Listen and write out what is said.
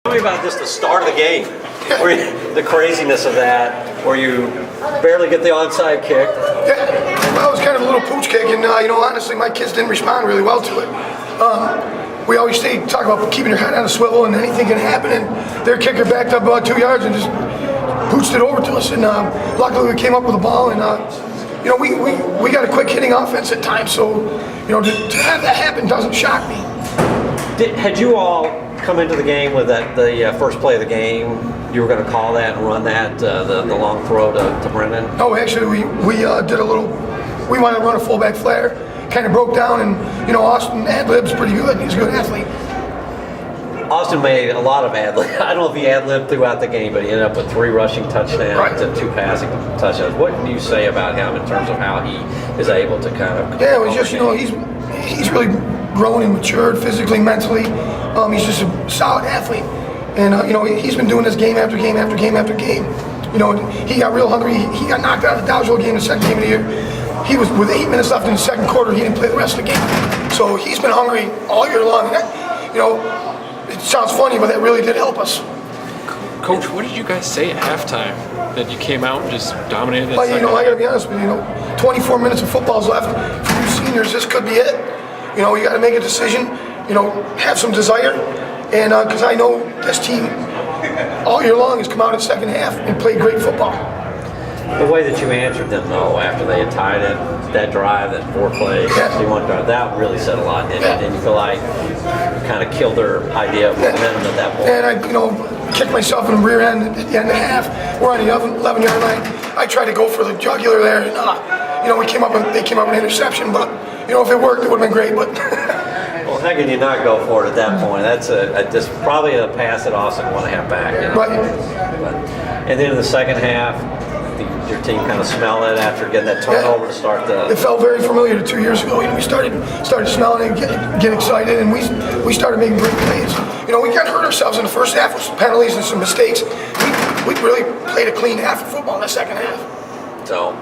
Tell me about just the start of the game, the craziness of that, where you barely get the onside kick. Yeah, well, it was kind of a little pooch kick, and honestly, my kids didn't respond really well to it. We always talk about keeping your head on a swivel, and anything can happen. And their kicker backed up about 2 yards and just pooched it over to us. And luckily, we came up with the ball, and we got a quick hitting offense at times. So to have that happen doesn't shock me. Had you all come into the game with the first play of the game? You were going to call that and run that the long throw to Brennan? No, actually, we did a little. We wanted to run a fullback flare. Kind of broke down, and Austin ad-libs pretty good. He's a good athlete. Austin made a lot of ad-libs. I don't know if he ad-libbed throughout the game, but he ended up with 3 rushing touchdowns and 2 passing touchdowns. What do you say about him in terms of how he is able to kind of? Yeah, it was just he's really grown and matured physically, mentally. He's just a solid athlete, and he's been doing this game after game after game after game. He got real hungry. He got knocked out of the Dodgeville game the second game of the year. He was with 8 minutes left in the second quarter. He didn't play the rest of the game, so he's been hungry all year long. And that, it sounds funny, but that really did help us. Coach, what did you guys say at halftime? That you came out and just dominated? Well, I got to be honest with you. 24 minutes of football's left. For you seniors, this could be it. You got to make a decision. Have some desire, and because I know this team all year long has come out in the second half and played great football. The way that you answered them, though, after they had tied it, that drive, that 4-play, 61 drive, that really said a lot, didn't it? And you feel like you kind of killed their idea of momentum at that point. And I, kicked myself in the rear end at the end of the half. We're on the 11-yard line. I tried to go for the jugular there, and they came up with an interception. But if it worked, it would have been great. But well, how can you not go for it at that point? That's just probably a pass that Austin want to have back. Right. And then in the second half, your team kind of smelled it after getting that turnover to start the. It felt very familiar to 2 years ago. We started smelling it, get excited, and we started making great plays. We got hurt ourselves in the first half with some penalties and some mistakes. We really played a clean half of football in the second half. So